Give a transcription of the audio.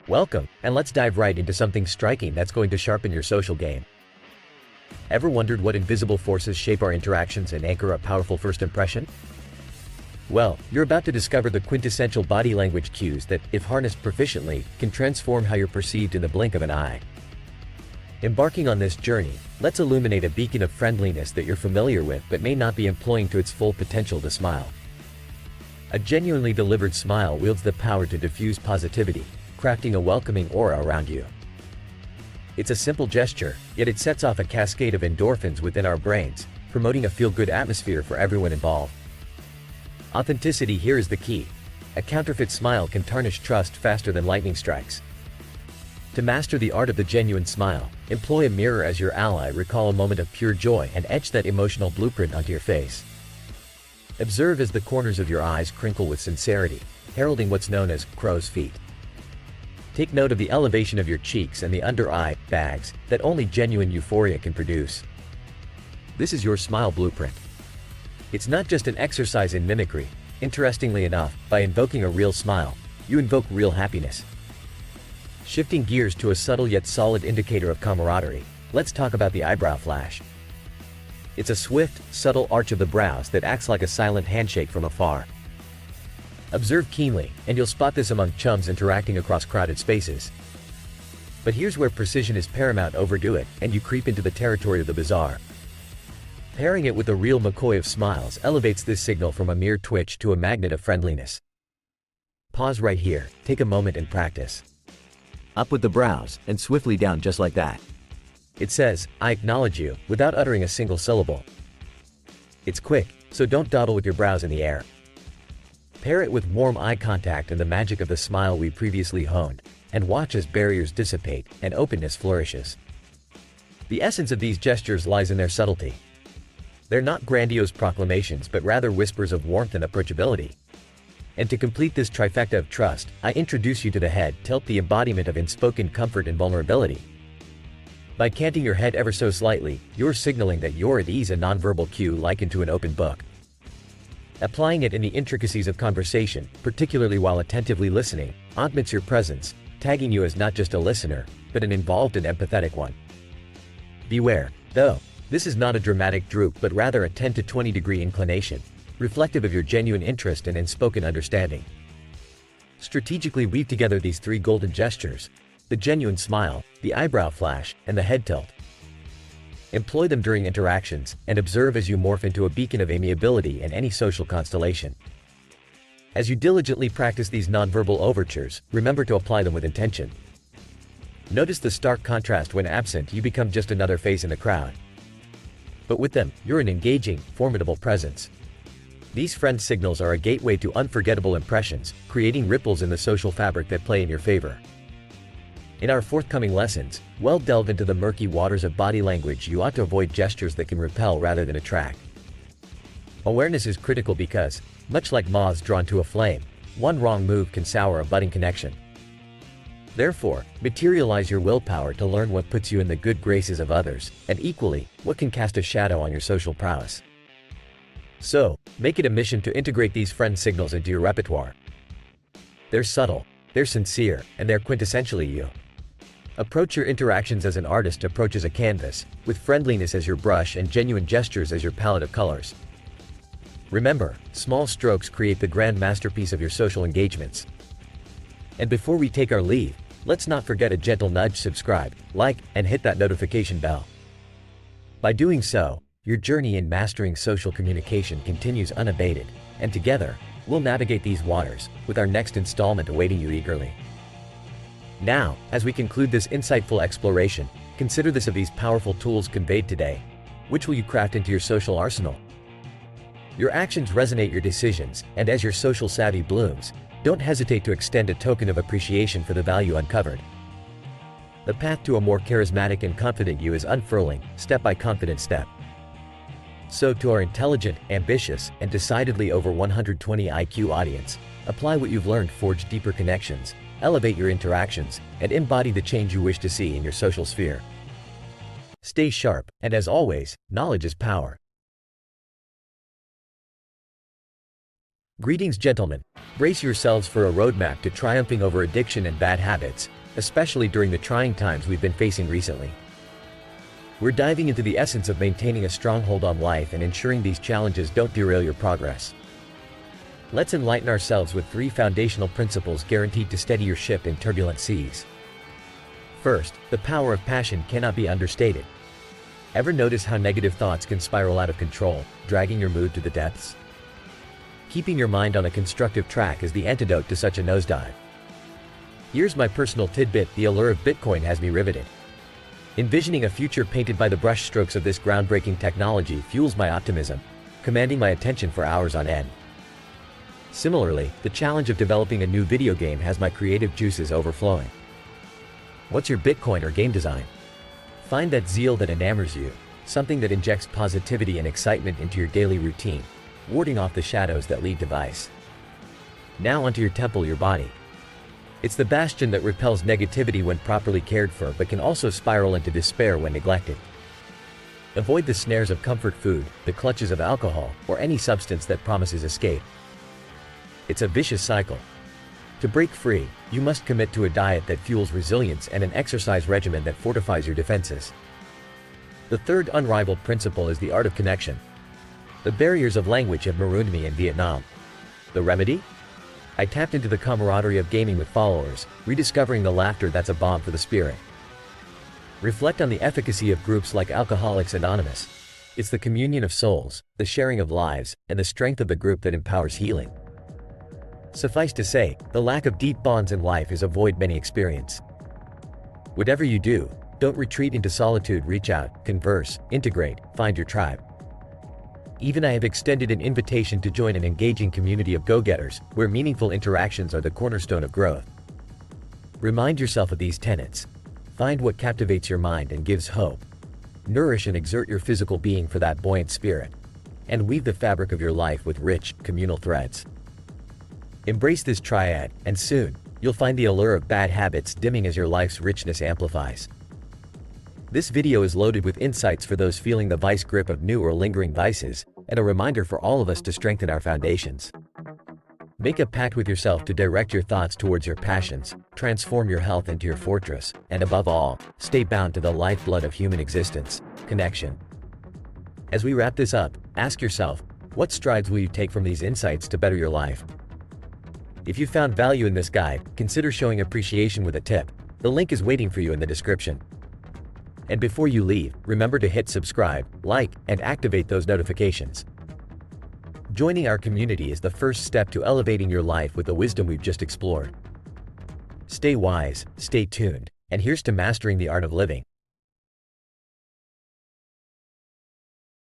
Welcome, and let's dive right into something striking that's going to sharpen your social game. Ever wondered what invisible forces shape our interactions and anchor a powerful first impression? Well, you're about to discover the quintessential body language cues that, if harnessed proficiently, can transform how you're perceived in the blink of an eye. Embarking on this journey, let's illuminate a beacon of friendliness that you're familiar with but may not be employing to its full potential: to smile. A genuinely delivered smile wields the power to diffuse positivity, crafting a welcoming aura around you. It's a simple gesture, yet it sets off a cascade of endorphins within our brains, promoting a feel-good atmosphere for everyone involved. Authenticity here is the key. A counterfeit smile can tarnish trust faster than lightning strikes. To master the art of the genuine smile, employ a mirror as your ally. Recall a moment of pure joy and etch that emotional blueprint onto your face. Observe as the corners of your eyes crinkle with sincerity, heralding what's known as crow's feet. Take note of the elevation of your cheeks and the under-eye bags that only genuine euphoria can produce. This is your smile blueprint. It's not just an exercise in mimicry. Interestingly enough, by invoking a real smile, you invoke real happiness. Shifting gears to a subtle yet solid indicator of camaraderie, let's talk about the eyebrow flash. It's a swift, subtle arch of the brows that acts like a silent handshake from afar. Observe keenly, and you'll spot this among chums interacting across crowded spaces. But here's where precision is paramount: overdo it, and you creep into the territory of the bizarre. Pairing it with a real McCoy of smiles elevates this signal from a mere twitch to a magnet of friendliness. Pause right here, take a moment and practice. Up with the brows, and swiftly down, just like that. It says, "I acknowledge you," without uttering a single syllable. It's quick, so don't dawdle with your brows in the air. Pair it with warm eye contact and the magic of the smile we previously honed, and watch as barriers dissipate and openness flourishes. The essence of these gestures lies in their subtlety. They're not grandiose proclamations but rather whispers of warmth and approachability. And to complete this trifecta of trust, I introduce you to the head tilt, the embodiment of unspoken comfort and vulnerability. By canting your head ever so slightly, you're signaling that you're at ease, a nonverbal cue likened to an open book. Applying it in the intricacies of conversation, particularly while attentively listening, augments your presence, tagging you as not just a listener, but an involved and empathetic one. Beware, though, this is not a dramatic droop but rather a 10 to 20 degree inclination, reflective of your genuine interest and unspoken understanding. Strategically weave together these three golden gestures: the genuine smile, the eyebrow flash, and the head tilt. Employ them during interactions, and observe as you morph into a beacon of amiability in any social constellation. As you diligently practice these nonverbal overtures, remember to apply them with intention. Notice the stark contrast: when absent, you become just another face in the crowd. But with them, you're an engaging, formidable presence. These friend signals are a gateway to unforgettable impressions, creating ripples in the social fabric that play in your favor. In our forthcoming lessons, we'll delve into the murky waters of body language. You ought to avoid gestures that can repel rather than attract. Awareness is critical because, much like moths drawn to a flame, one wrong move can sour a budding connection. Therefore, materialize your willpower to learn what puts you in the good graces of others, and equally, what can cast a shadow on your social prowess. So, make it a mission to integrate these friend signals into your repertoire. They're subtle, they're sincere, and they're quintessentially you. Approach your interactions as an artist approaches a canvas, with friendliness as your brush and genuine gestures as your palette of colors. Remember, small strokes create the grand masterpiece of your social engagements. And before we take our leave, let's not forget a gentle nudge: subscribe, like, and hit that notification bell. By doing so, your journey in mastering social communication continues unabated, and together, we'll navigate these waters, with our next installment awaiting you eagerly. Now, as we conclude this insightful exploration, consider this: of these powerful tools conveyed today, which will you craft into your social arsenal? Your actions resonate your decisions, and as your social savvy blooms, don't hesitate to extend a token of appreciation for the value uncovered. The path to a more charismatic and confident you is unfurling, step by confident step. So to our intelligent, ambitious, and decidedly over 120 IQ audience, apply what you've learned, forge deeper connections, elevate your interactions, and embody the change you wish to see in your social sphere. Stay sharp, and as always, knowledge is power. Greetings, gentlemen. Brace yourselves for a roadmap to triumphing over addiction and bad habits, especially during the trying times we've been facing recently. We're diving into the essence of maintaining a stronghold on life and ensuring these challenges don't derail your progress. Let's enlighten ourselves with 3 foundational principles guaranteed to steady your ship in turbulent seas. First, the power of passion cannot be understated. Ever notice how negative thoughts can spiral out of control, dragging your mood to the depths? Keeping your mind on a constructive track is the antidote to such a nosedive. Here's my personal tidbit: the allure of Bitcoin has me riveted. Envisioning a future painted by the brushstrokes of this groundbreaking technology fuels my optimism, commanding my attention for hours on end. Similarly, the challenge of developing a new video game has my creative juices overflowing. What's your Bitcoin or game design? Find that zeal that enamors you, something that injects positivity and excitement into your daily routine, warding off the shadows that lead to vice. Now onto your temple, your body. It's the bastion that repels negativity when properly cared for, but can also spiral into despair when neglected. Avoid the snares of comfort food, the clutches of alcohol, or any substance that promises escape. It's a vicious cycle. To break free, you must commit to a diet that fuels resilience and an exercise regimen that fortifies your defenses. The third unrivaled principle is the art of connection. The barriers of language have marooned me in Vietnam. The remedy? I tapped into the camaraderie of gaming with followers, rediscovering the laughter that's a balm for the spirit. Reflect on the efficacy of groups like Alcoholics Anonymous. It's the communion of souls, the sharing of lives, and the strength of the group that empowers healing. Suffice to say, the lack of deep bonds in life is a void many experience. Whatever you do, don't retreat into solitude. Reach out, converse, integrate, find your tribe. Even I have extended an invitation to join an engaging community of go-getters, where meaningful interactions are the cornerstone of growth. Remind yourself of these tenets. Find what captivates your mind and gives hope. Nourish and exert your physical being for that buoyant spirit. And weave the fabric of your life with rich, communal threads. Embrace this triad, and soon, you'll find the allure of bad habits dimming as your life's richness amplifies. This video is loaded with insights for those feeling the vice grip of new or lingering vices, and a reminder for all of us to strengthen our foundations. Make a pact with yourself to direct your thoughts towards your passions, transform your health into your fortress, and above all, stay bound to the lifeblood of human existence: connection. As we wrap this up, ask yourself, what strides will you take from these insights to better your life? If you found value in this guide, consider showing appreciation with a tip. The link is waiting for you in the description. And before you leave, remember to hit subscribe, like, and activate those notifications. Joining our community is the first step to elevating your life with the wisdom we've just explored. Stay wise, stay tuned, and here's to mastering the art of living.